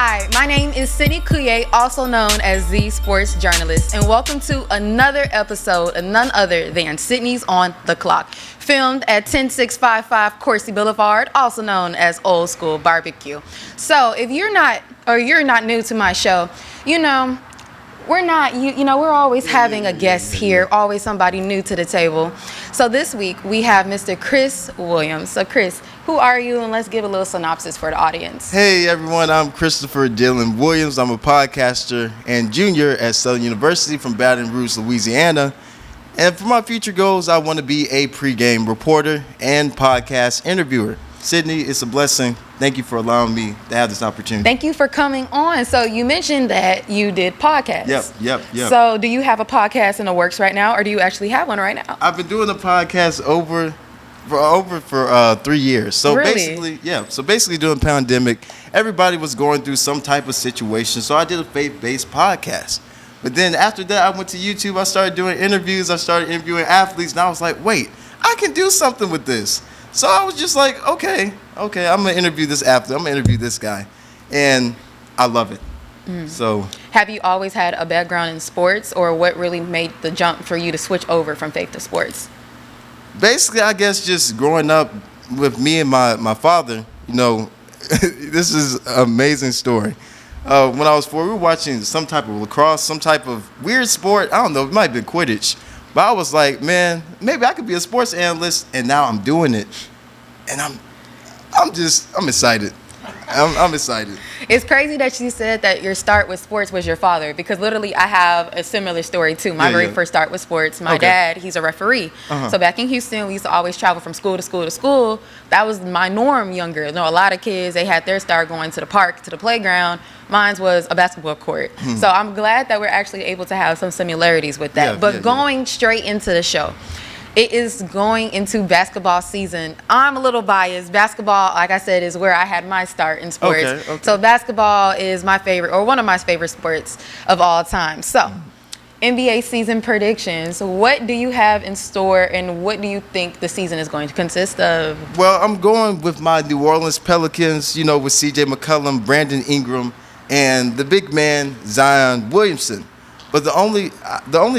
Hi, my name is Sydney Couye, also known as the Sports Journalist, and welcome to another episode of none other than Sydney's on the Clock, filmed at 10655 Coursey Boulevard, also known as Old School Barbecue. So if you're not new to my show, we're always having a guest here, always somebody new to the table. So this week we have Mr. Chris Williams. So Chris, who are you? And let's give a little synopsis for the audience. Hey everyone, I'm Christopher Dylan Williams. I'm a podcaster and junior at Southern University from Baton Rouge, Louisiana. And for my future goals, I want to be a pregame reporter and podcast interviewer. Sydney, it's a blessing. Thank you for allowing me to have this opportunity. Thank you for coming on. So you mentioned that you did podcasts. Yep. So do you have a podcast in the works right now, or do you actually have one right now? I've been doing the podcast for 3 years. So really? basically during the pandemic, everybody was going through some type of situation. So I did a faith-based podcast. But then after that, I went to YouTube. I started doing interviews. I started interviewing athletes. And I was like, wait, I can do something with this. So I was just like, okay, I'm going to interview this athlete. I'm going to interview this guy. And I love it. So, have you always had a background in sports, or what really made the jump for you to switch over from faith to sports? Basically, I guess just growing up with me and my father, this is an amazing story. When I was 4, we were watching some type of lacrosse, some type of weird sport. I don't know, it might have been Quidditch. But I was like, man, maybe I could be a sports analyst, and now I'm doing it. And I'm excited. I'm excited. It's crazy that you said that your start with sports was your father, because literally I have a similar story too. My very first start with sports, my dad, he's a referee. So back in Houston, we used to always travel from school to school to school. That was my norm younger. A lot of kids, they had their start going to the park, to the playground. Mine was a basketball court. So I'm glad that we're actually able to have some similarities with that. Going straight into the show. It is going into basketball season. I'm a little biased. Basketball, like I said, is where I had my start in sports. Okay. So basketball is my favorite, or one of my favorite sports of all time. So NBA season predictions. What do you have in store, and what do you think the season is going to consist of? Well, I'm going with my New Orleans Pelicans, with C.J. McCollum, Brandon Ingram, and the big man, Zion Williamson. But the only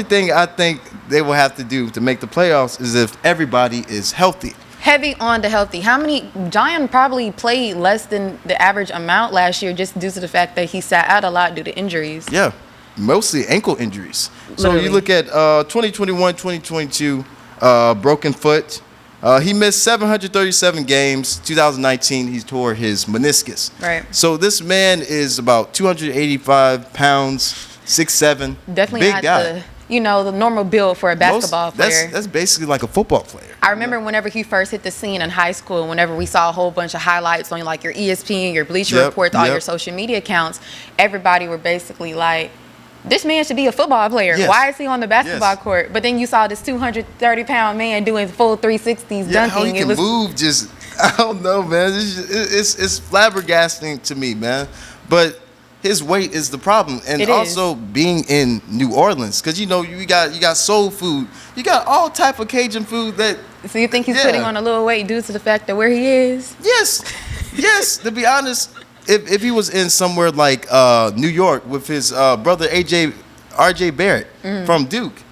thing I think they will have to do to make the playoffs is if everybody is healthy. Heavy on the healthy. Zion probably played less than the average amount last year, just due to the fact that he sat out a lot due to injuries. Yeah, mostly ankle injuries. Literally. So you look at 2021, 2022, broken foot. He missed 737 games. 2019, he tore his meniscus. Right. So this man is about 285 pounds. 6'7", definitely big not guy. the normal build for a basketball player. That's basically like a football player. I remember whenever he first hit the scene in high school, whenever we saw a whole bunch of highlights on like your ESPN, your Bleacher Reports, all your social media accounts, everybody were basically like, this man should be a football player. Yes. Why is he on the basketball court? But then you saw this 230-pound man doing full 360s dunking. How he can move, I don't know, man. It's flabbergasting to me, man. But his weight is the problem, and also being in New Orleans, because you got soul food, you got all type of Cajun food that. So you think he's putting on a little weight due to the fact that where he is? Yes. To be honest, if he was in somewhere like New York with his brother RJ Barrett from Duke,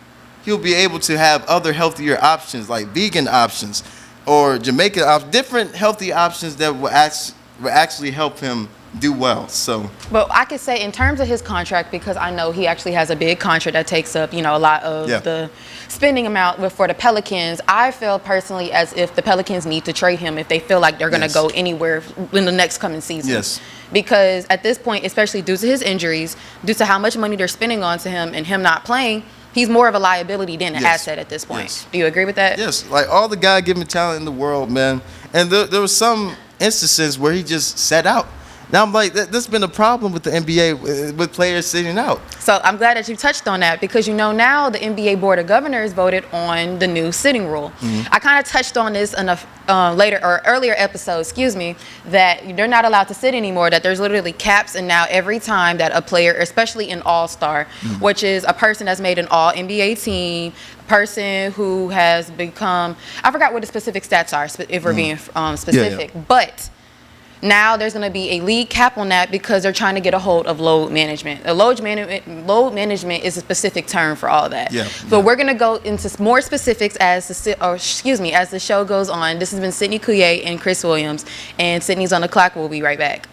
he'll be able to have other healthier options like vegan options or Jamaican options, different healthy options that will actually help him do well. So, but I could say in terms of his contract, because I know he actually has a big contract that takes up a lot of the spending amount for the Pelicans. I feel personally as if the Pelicans need to trade him if they feel like they're going to go anywhere in the next coming season. Yes. Because at this point, especially due to his injuries, due to how much money they're spending onto him and him not playing, he's more of a liability than an asset at this point. Yes. Do you agree with that? Yes. Like all the God-given talent in the world, man. And there was some instances where he just sat out. Now I'm like, that's been a problem with the NBA, with players sitting out. So I'm glad that you touched on that, because now the NBA Board of Governors voted on the new sitting rule. I kind of touched on this in a earlier episode, that they're not allowed to sit anymore, that there's literally caps, and now every time that a player, especially an all-star, which is a person that's made an all-NBA team, person who has become, I forgot what the specific stats are, if we're being specific, but Now there's going to be a league cap on that because they're trying to get a hold of load management. Load management is a specific term for all that. Yeah. But we're going to go into more specifics as the show goes on. This has been Sydney Coulier and Chris Williams, and Sydney's on the clock. We'll be right back.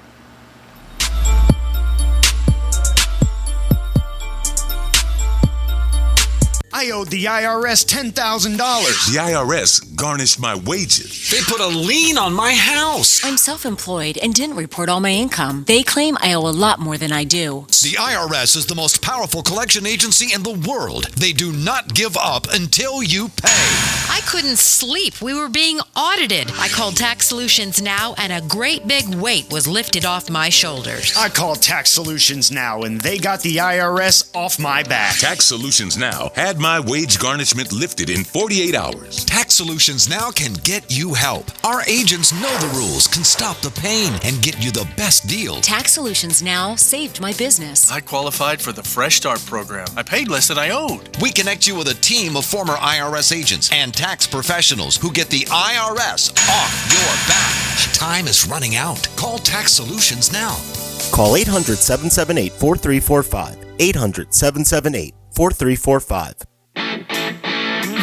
I owed the IRS $10,000. The IRS garnished my wages. They put a lien on my house. I'm self-employed and didn't report all my income. They claim I owe a lot more than I do. The IRS is the most powerful collection agency in the world. They do not give up until you pay. I couldn't sleep. We were being audited. I called Tax Solutions Now, and a great big weight was lifted off my shoulders. I called Tax Solutions Now, and they got the IRS off my back. Tax Solutions Now had my wage garnishment lifted in 48 hours. Tax Solutions Now can get you help. Our agents know the rules, can stop the pain, and get you the best deal. Tax Solutions Now saved my business. I qualified for the Fresh Start program. I paid less than I owed. We connect you with a team of former IRS agents and tax professionals who get the IRS off your back. Time is running out. Call Tax Solutions now. Call 800-778-4345. 800-778-4345.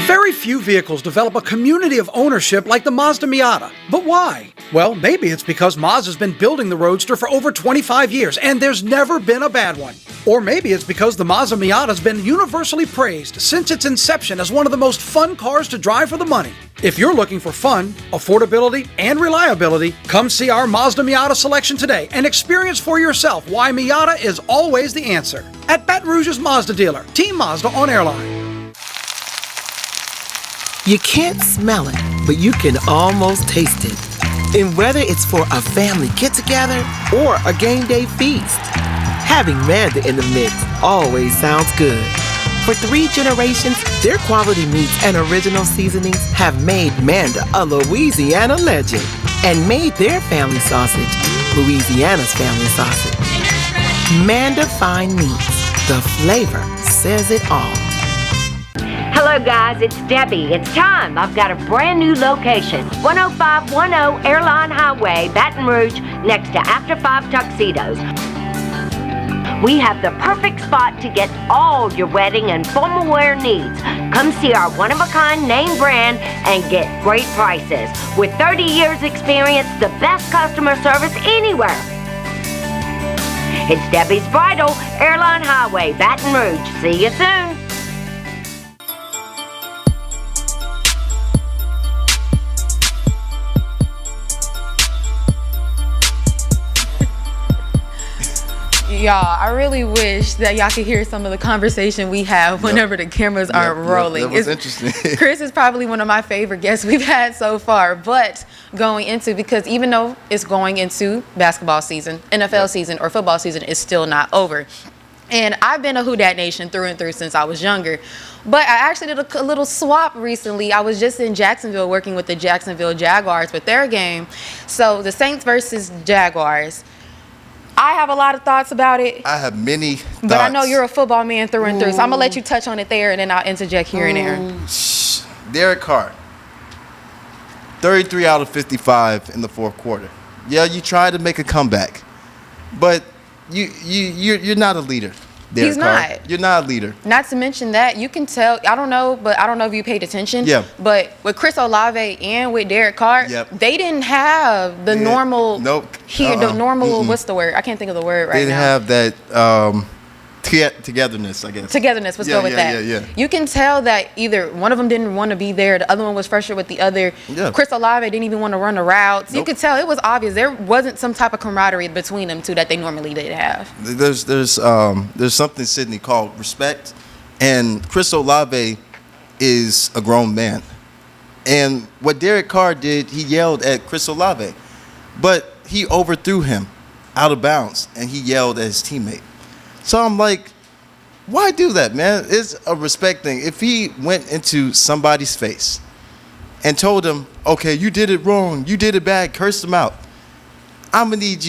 Very few vehicles develop a community of ownership like the Mazda Miata. But why? Well, maybe it's because Mazda's been building the Roadster for over 25 years and there's never been a bad one. Or maybe it's because the Mazda Miata's been universally praised since its inception as one of the most fun cars to drive for the money. If you're looking for fun, affordability, and reliability, come see our Mazda Miata selection today and experience for yourself why Miata is always the answer. At Baton Rouge's Mazda dealer, Team Mazda on Airline. You can't smell it, but you can almost taste it. And whether it's for a family get-together or a game day feast, having Manda in the mix always sounds good. For 3 generations, their quality meats and original seasonings have made Manda a Louisiana legend and made their family sausage Louisiana's family sausage. Manda Fine Meats. The flavor says it all. Hello guys, it's Debbie. It's time. I've got a brand new location. 10510 Airline Highway, Baton Rouge, next to After 5 Tuxedos. We have the perfect spot to get all your wedding and formal wear needs. Come see our one-of-a-kind name brand and get great prices. With 30 years experience, the best customer service anywhere. It's Debbie's Bridal, Airline Highway, Baton Rouge. See you soon. Y'all, I really wish that y'all could hear some of the conversation we have whenever the cameras aren't rolling. That was interesting. Chris is probably one of my favorite guests we've had so far, but because even though it's going into basketball season, NFL season, or football season, is still not over. And I've been a Who Dat Nation through and through since I was younger. But I actually did a little swap recently. I was just in Jacksonville working with the Jacksonville Jaguars with their game. So the Saints versus Jaguars. I have a lot of thoughts about it. I have many thoughts. But I know you're a football man through and through, so I'm going to let you touch on it there, and then I'll interject here and there. Derek Carr, 33 out of 55 in the fourth quarter. Yeah, you tried to make a comeback, but you're not a leader. Derek He's Carr. not. You're not a leader. Not to mention that, you can tell, I don't know if you paid attention. Yeah. But with Chris Olave and with Derek Carr, they didn't have the normal. Nope. The normal, what's the word? I can't think of the word right now. They didn't have that togetherness, I guess. Togetherness, let's go with that. Yeah. You can tell that either one of them didn't want to be there, the other one was frustrated with the other. Yeah. Chris Olave didn't even want to run the routes. Nope. You could tell it was obvious there wasn't some type of camaraderie between them two that they normally did have. There's something, Sydney, called respect, and Chris Olave is a grown man. And what Derek Carr did, he yelled at Chris Olave, but he overthrew him out of bounds, and he yelled at his teammate. So I'm like, why do that, man? It's a respect thing. If he went into somebody's face and told him, okay, you did it wrong, you did it bad, cursed him out, I'm gonna need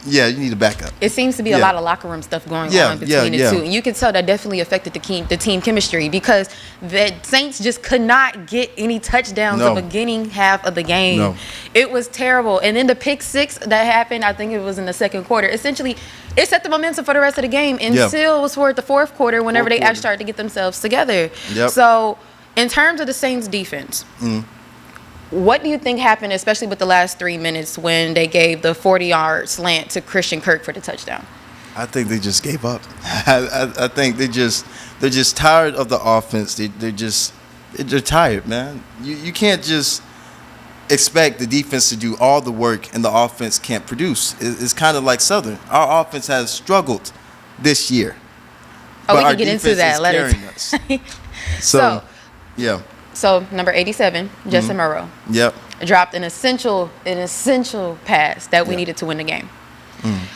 Yeah, you need a backup. It seems to be a lot of locker room stuff going on between the two. And you can tell that definitely affected the team chemistry because the Saints just could not get any touchdowns the beginning half of the game. No. It was terrible. And then the pick six that happened, I think it was in the second quarter, essentially it set the momentum for the rest of the game until it was toward the fourth quarter whenever they actually started to get themselves together. Yep. So in terms of the Saints defense, what do you think happened, especially with the last 3 minutes when they gave the 40-yard slant to Christian Kirk for the touchdown? I think they just gave up. I think they're just tired of the offense. They're tired, man. You can't just expect the defense to do all the work and the offense can't produce. It's kind of like Southern. Our offense has struggled this year. Oh, we can get into that. Let us. So, yeah. So number 87, Justin Morrow. Yep. Dropped an essential pass that we needed to win the game.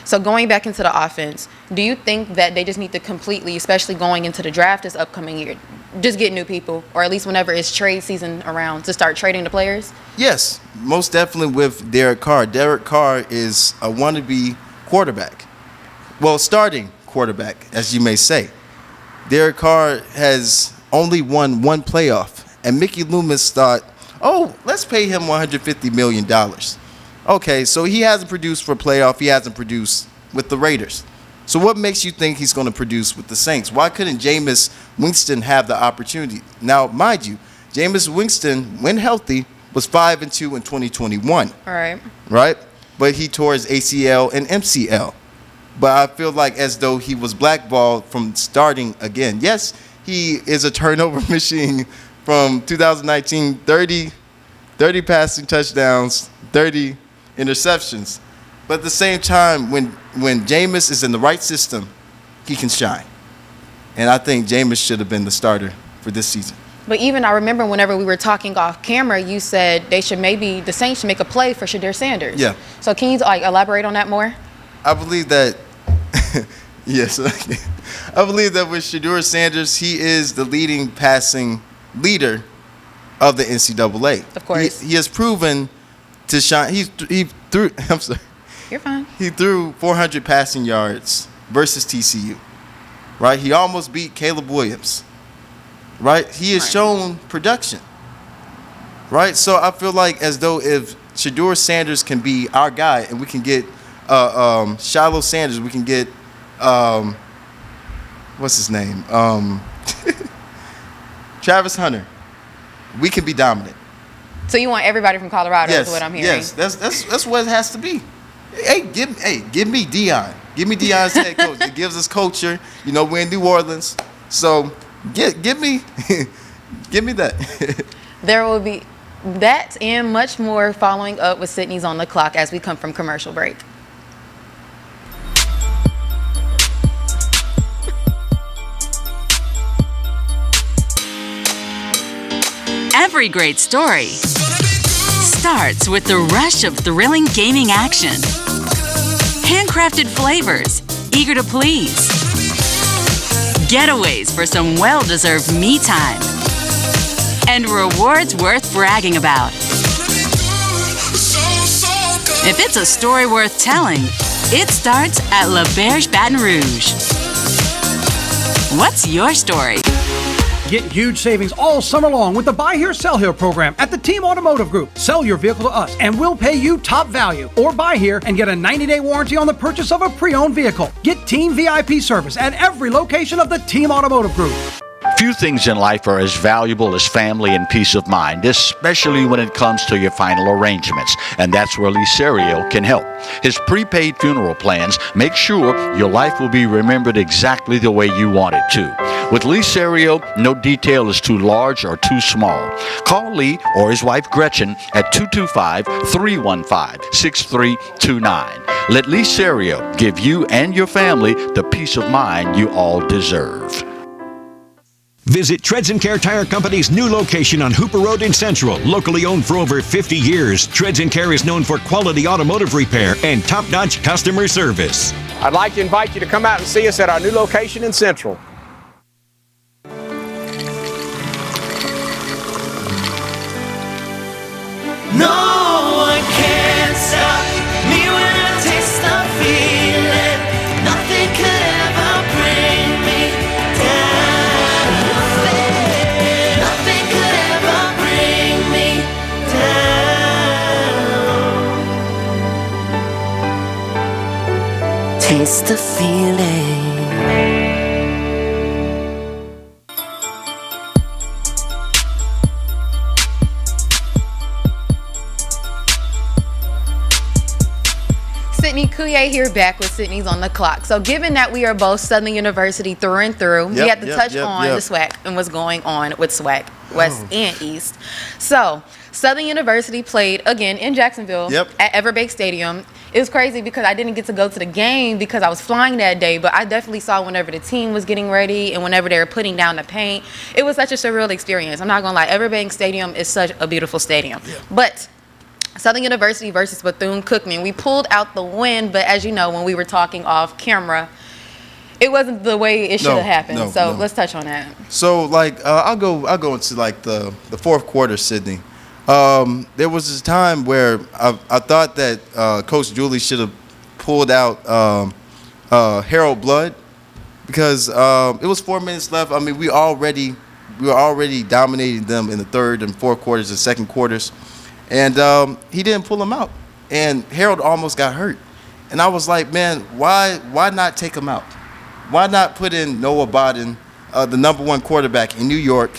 So going back into the offense, do you think that they just need to completely, especially going into the draft this upcoming year, just get new people, or at least whenever it's trade season around, to start trading the players? Yes, most definitely with Derek Carr. Derek Carr is a wannabe quarterback. Well, starting quarterback, as you may say. Derek Carr has only won one playoff. And Mickey Loomis thought, let's pay him $150 million. Okay, so he hasn't produced for playoff. He hasn't produced with the Raiders. So what makes you think he's going to produce with the Saints? Why couldn't Jameis Winston have the opportunity? Now, mind you, Jameis Winston, when healthy, was 5-2 in 2021. All right. Right? But he tore his ACL and MCL. But I feel like as though he was blackballed from starting again. Yes, he is a turnover machine. From 2019, 30 passing touchdowns, 30 interceptions. But at the same time, when Jameis is in the right system, he can shine. And I think Jameis should have been the starter for this season. But even I remember whenever we were talking off camera, you said the Saints should make a play for Shedeur Sanders. Yeah. So can you elaborate on that more? I believe that, yes. I believe that with Shedeur Sanders, he is the leading passing leader of the NCAA. Of course. He has proven to shine. He threw, I'm sorry. You're fine. He threw 400 passing yards versus TCU. Right? He almost beat Caleb Williams. Right? He has shown production. Right? So I feel like as though if Shedeur Sanders can be our guy and we can get Shiloh Sanders, we can get what's his name? Travis Hunter, we can be dominant. So you want everybody from Colorado? Yes, is what I'm hearing. Yes, that's what it has to be. Give me Dion. Give me Dion's head coach. It gives us culture. You know, we're in New Orleans, so give me that. There will be that and much more following up with Sydney's on the clock as we come from commercial break. Every great story starts with the rush of thrilling gaming action. Handcrafted flavors, eager to please. Getaways for some well-deserved me time. And rewards worth bragging about. If it's a story worth telling, it starts at La Berge Baton Rouge. What's your story? Get huge savings all summer long with the Buy Here, Sell Here program at the Team Automotive Group. Sell your vehicle to us and we'll pay you top value. Or buy here and get a 90-day warranty on the purchase of a pre-owned vehicle. Get Team VIP service at every location of the Team Automotive Group. Few things in life are as valuable as family and peace of mind, especially when it comes to your final arrangements. And that's where Lee Serio can help. His prepaid funeral plans make sure your life will be remembered exactly the way you want it to. With Lee Serio, no detail is too large or too small. Call Lee or his wife Gretchen at 225-315-6329. Let Lee Serio give you and your family the peace of mind you all deserve. Visit Treads & Care Tire Company's new location on Hooper Road in Central. Locally owned for over 50 years, Treads & Care is known for quality automotive repair and top-notch customer service. I'd like to invite you to come out and see us at our new location in Central. No one can stop me when I taste the fear. miss the feeling. Sydney Coulier here, back with Sydney's on the Clock. So given that we are both Southern University through and through, we had to touch on the SWAC and what's going on with SWAC, West and East. So Southern University played again in Jacksonville at Everbank Stadium. It was crazy because I didn't get to go to the game because I was flying that day, but I definitely saw whenever the team was getting ready and whenever they were putting down the paint. It was such a surreal experience. I'm not going to lie. Everbank Stadium is such a beautiful stadium. But Southern University versus Bethune-Cookman. We pulled out the win, but as you know, when we were talking off camera, it wasn't the way it should have happened. So let's touch on that. So, like, I'll go into like the fourth quarter, Sydney. There was this time where I thought that Coach Julie should have pulled out Harold Blood because it was 4 minutes left. I mean, we were already dominating them in the third and fourth quarters and second quarters. And he didn't pull him out. And Harold almost got hurt. And I was like, man, why not take him out? Why not put in Noah Bodden, the number one quarterback in New York,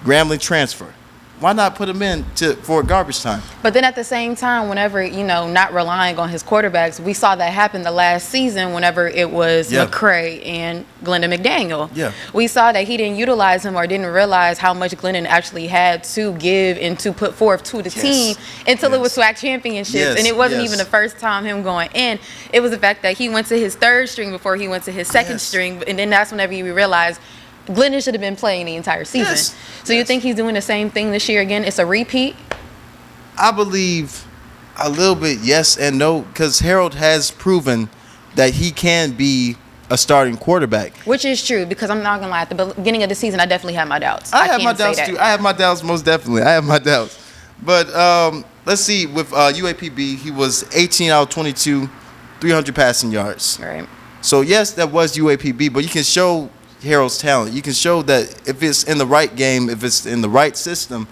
Grambling transfer? Why not put him in for garbage time? But then at the same time, whenever, not relying on his quarterbacks, we saw that happen the last season whenever it was McCray and Glendon McDaniel. Yeah. We saw that he didn't utilize him or didn't realize how much Glendon actually had to give and to put forth to the team until it was SWAC championships. And it wasn't even the first time him going in. It was the fact that he went to his third string before he went to his second string. And then that's whenever you realize Glendon should have been playing the entire season. So you think he's doing the same thing this year again? It's a repeat? I believe a little bit yes and no, because Harold has proven that he can be a starting quarterback. Which is true, because I'm not going to lie. At the beginning of the season, I definitely had my doubts. I have my doubts, too. I have my doubts, most definitely. I have my doubts. But let's see. With UAPB, he was 18 out of 22, 300 passing yards. Right. So, yes, that was UAPB, but you can show Harold's talent. You can show that if it's in the right game, if it's in the right system,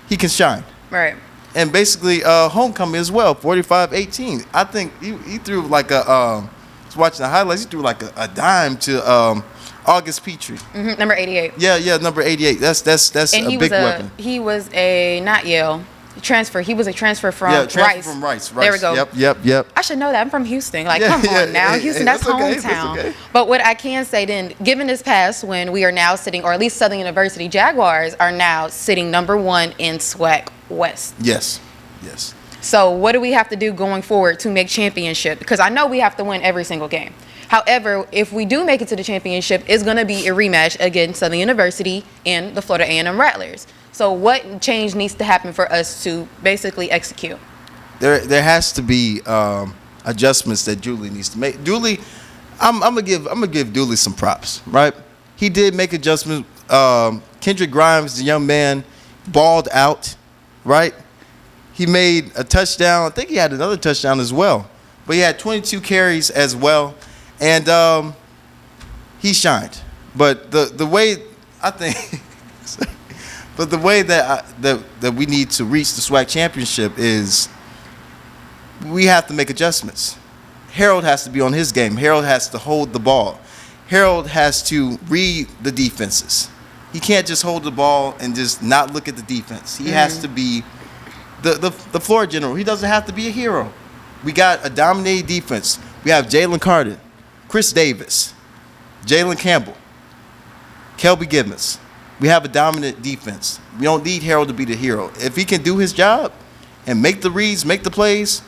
he can shine. Right. And basically, homecoming as well, 45-18. I think he threw like I was watching the highlights, he threw like a dime to August Petrie. Mm-hmm, number 88. Yeah, number 88. That's and a big weapon. He was a, not Yale, transfer. He was a transfer from Rice. From Rice. There we go. Yep. I should know that. I'm from Houston. Come on now. Houston, that's hometown. Okay. But what I can say then, given this past when we are now sitting, or at least Southern University Jaguars are now sitting number one in SWAC West. Yes. So what do we have to do going forward to make championship? Because I know we have to win every single game. However, if we do make it to the championship, it's going to be a rematch against Southern University and the Florida A&M Rattlers. So what change needs to happen for us to basically execute? There has to be adjustments that Dooley needs to make. Dooley, I'm gonna give Dooley some props, right? He did make adjustments. Kendrick Grimes, the young man, balled out, right? He made a touchdown. I think he had another touchdown as well. But he had 22 carries as well, and he shined. But the way I think. But the way that we need to reach the SWAC championship is we have to make adjustments. Harold has to be on his game. Harold has to hold the ball. Harold has to read the defenses. He can't just hold the ball and just not look at the defense. He has to be the floor general. He doesn't have to be a hero. We got a dominating defense. We have Jalen Carter, Chris Davis, Jalen Campbell, Kelby Gibbons. We have a dominant defense. We don't need Harold to be the hero. If he can do his job and make the reads, make the plays,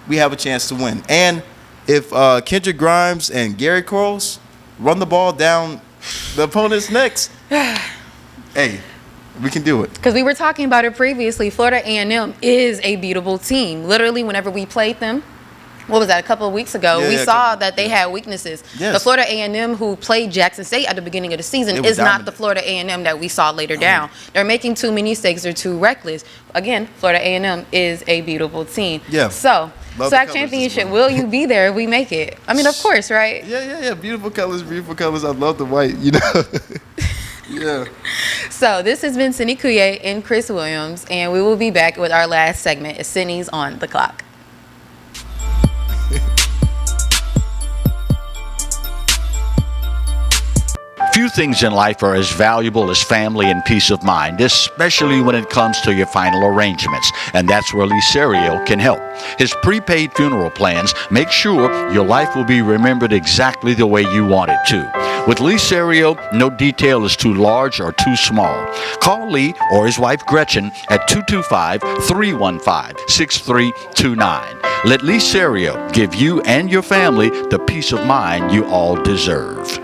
we have a chance to win. And if Kendrick Grimes and Gary Corals run the ball down the opponent's necks, hey, we can do it. Because we were talking about it previously, Florida A&M is a beatable team. Literally, whenever we played them, what was that, a couple of weeks ago, we saw that they had weaknesses. Yes. The Florida A&M who played Jackson State at the beginning of the season is not the Florida A&M that we saw later down. They're making too many mistakes. They're too reckless. Again, Florida A&M is a beatable team. Yeah. So, SWAC championship, will you be there if we make it? I mean, of course, right? Yeah. Beautiful colors. I love the white, Yeah. So, this has been Sydney Coulier and Chris Williams, and we will be back with our last segment as Sydney's on the Clock. Few things in life are as valuable as family and peace of mind, especially when it comes to your final arrangements, and that's where Lee Serio can help. His prepaid funeral plans make sure your life will be remembered exactly the way you want it to. With Lee Serio, no detail is too large or too small. Call Lee or his wife Gretchen at 225-315-6329. Let Lee Serio give you and your family the peace of mind you all deserve.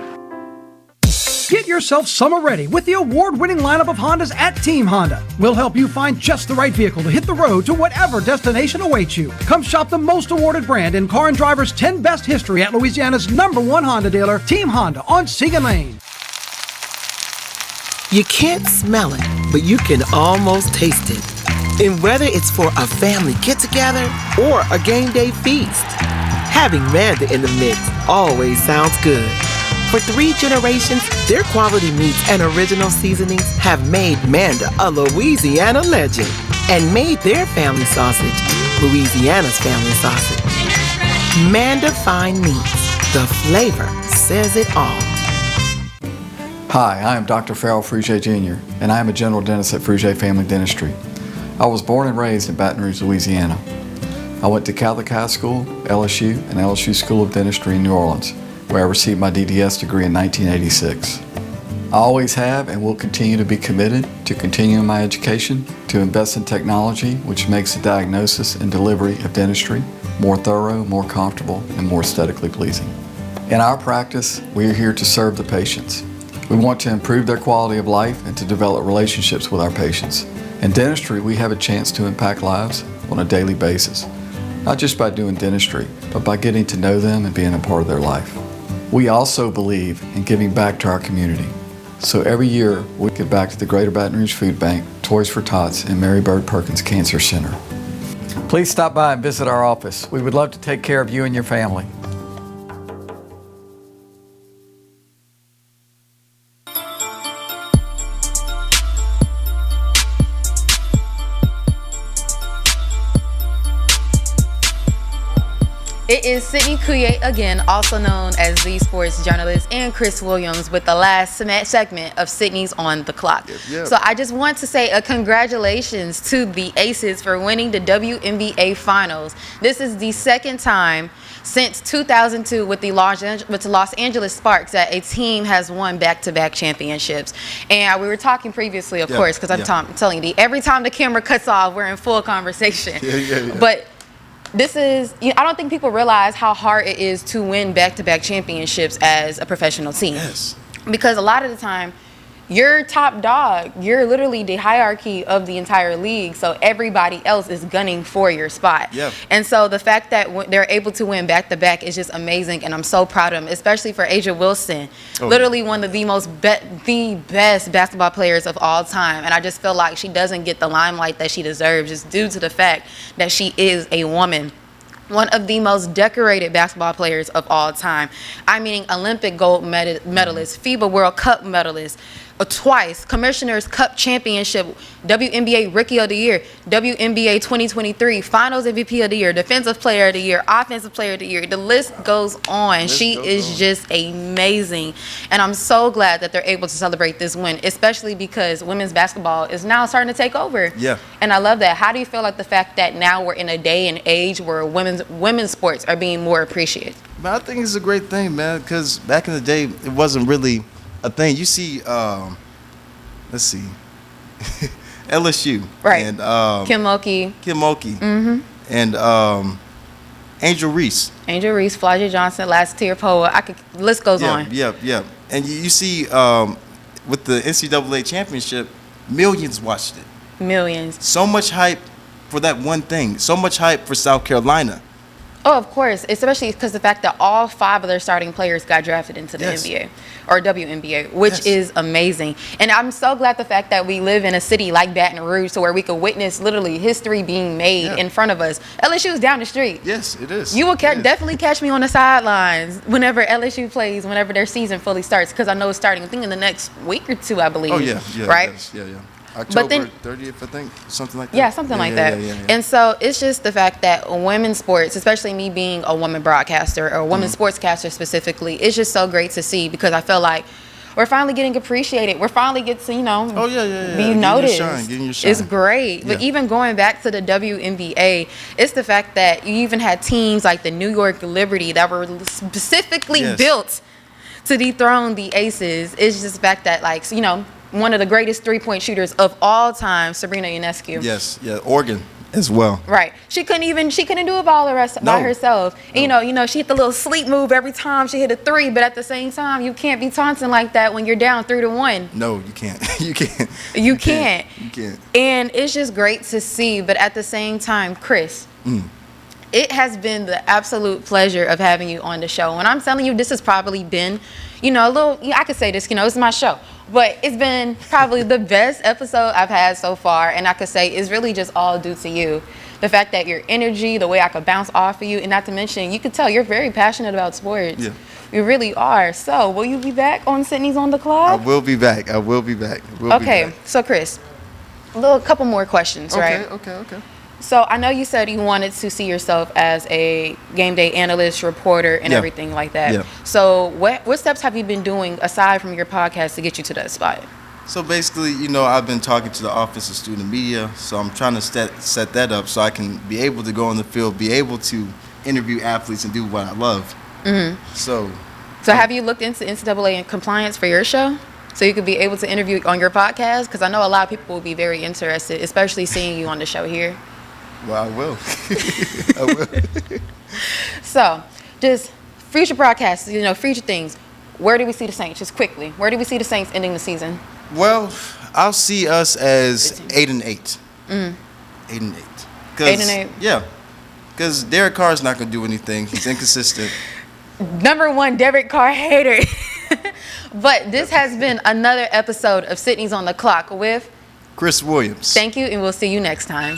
Get yourself summer ready with the award-winning lineup of Hondas at Team Honda. We'll help you find just the right vehicle to hit the road to whatever destination awaits you. Come shop the most awarded brand in Car and Driver's 10 Best history at Louisiana's #1 Honda dealer, Team Honda on Siegen Lane. You can't smell it, but you can almost taste it. And whether it's for a family get-together or a game day feast, having Manda in the mix always sounds good. For 3 generations, their quality meats and original seasonings have made Manda a Louisiana legend and made their family sausage Louisiana's family sausage. Manda Fine Meats. The flavor says it all. Hi, I am Dr. Farrell Frugier Jr., and I am a general dentist at Frugier Family Dentistry. I was born and raised in Baton Rouge, Louisiana. I went to Catholic High School, LSU, and LSU School of Dentistry in New Orleans, where I received my DDS degree in 1986. I always have and will continue to be committed to continuing my education, to invest in technology which makes the diagnosis and delivery of dentistry more thorough, more comfortable, and more aesthetically pleasing. In our practice, we are here to serve the patients. We want to improve their quality of life and to develop relationships with our patients. In dentistry, we have a chance to impact lives on a daily basis, not just by doing dentistry, but by getting to know them and being a part of their life. We also believe in giving back to our community. So every year, we give back to the Greater Baton Rouge Food Bank, Toys for Tots, and Mary Bird Perkins Cancer Center. Please stop by and visit our office. We would love to take care of you and your family. It is Sydney Couillet again, also known as the sports journalist, and Chris Williams with the last segment of Sydney's On the Clock. Yep. So I just want to say a congratulations to the Aces for winning the WNBA Finals. This is the second time since 2002 with the Los Angeles Sparks that a team has won back-to-back championships. And we were talking previously, of course, because I'm telling you, every time the camera cuts off, we're in full conversation. But this is, I don't think people realize how hard it is to win back-to-back championships as a professional team. Yes. Because a lot of the time, you're top dog. You're literally the hierarchy of the entire league. So everybody else is gunning for your spot. Yeah. And so the fact that they're able to win back-to-back is just amazing. And I'm so proud of them, especially for Aja Wilson. Literally one of the best basketball players of all time. And I just feel like she doesn't get the limelight that she deserves just due to the fact that she is a woman. One of the most decorated basketball players of all time. I mean, Olympic gold medalist, FIBA World Cup medalist, twice, Commissioner's Cup Championship, WNBA Rookie of the Year, WNBA 2023, Finals MVP of the Year, Defensive Player of the Year, Offensive Player of the Year. The list goes on. She is just amazing. And I'm so glad that they're able to celebrate this win, especially because women's basketball is now starting to take over. Yeah. And I love that. How do you feel like the fact that now we're in a day and age where women's sports are being more appreciated? Man, I think it's a great thing, man, because back in the day, it wasn't really a thing. You see, let's see, LSU. Right. And Kim Mulkey. Mm-hmm. And Angel Reese. Angel Reese, Flaja Johnson, Last Tier Poa. List goes on. Yeah. And you see, with the NCAA championship, millions watched it. Millions. So much hype for that one thing. So much hype for South Carolina. Oh, of course, especially because the fact that all 5 of their starting players got drafted into the NBA or WNBA, which is amazing. And I'm so glad the fact that we live in a city like Baton Rouge, so where we could witness literally history being made in front of us. LSU is down the street. Yes, it is. You will definitely catch me on the sidelines whenever LSU plays, whenever their season fully starts, because I know it's starting, I think, in the next week or 2, I believe. Oh, yeah. Right? Yeah. October 30th, I think, something like that. Yeah, something like that. And so it's just the fact that women's sports, especially me being a woman broadcaster or a woman sportscaster specifically, it's just so great to see, because I feel like we're finally getting appreciated. We're finally getting to, be noticed. Getting your shine. It's great. But even going back to the WNBA, it's the fact that you even had teams like the New York Liberty that were specifically built to dethrone the Aces. It's just the fact that, like, one of the greatest three-point shooters of all time, Sabrina Ionescu. Yes, Oregon as well. Right. She couldn't do it by herself. And, she hit the little sleep move every time she hit a three, but at the same time, you can't be taunting like that when you're down 3-1. No, you can't. You can't. You can't. You can't. And it's just great to see, but at the same time, Chris, it has been the absolute pleasure of having you on the show. And I'm telling you, this has probably been, I could say this, it's my show. But it's been probably the best episode I've had so far. And I could say it's really just all due to you. The fact that your energy, the way I could bounce off of you, and not to mention, you could tell you're very passionate about sports. Yeah. You really are. So, will you be back on Sydney's on the Clock? I will be back. Okay. So, Chris, a couple more questions, right? Okay. So I know you said you wanted to see yourself as a game day analyst, reporter, and everything like that. Yeah. So what steps have you been doing aside from your podcast to get you to that spot? So basically, I've been talking to the Office of Student Media, so I'm trying to set that up so I can be able to go on the field, be able to interview athletes and do what I love. Mm-hmm. So have you looked into NCAA and compliance for your show? So you could be able to interview on your podcast? Because I know a lot of people will be very interested, especially seeing you on the show here. Well, I will. I will. So, just future broadcasts, future things. Where do we see the Saints? Just quickly. Where do we see the Saints ending the season? Well, I'll see us as 8-8. 8-8. 8-8. Yeah. Because Derek Carr's not going to do anything. He's inconsistent. Number one Derek Carr hater. But this has been another episode of Sydney's on the Clock with Chris Williams. Thank you, and we'll see you next time.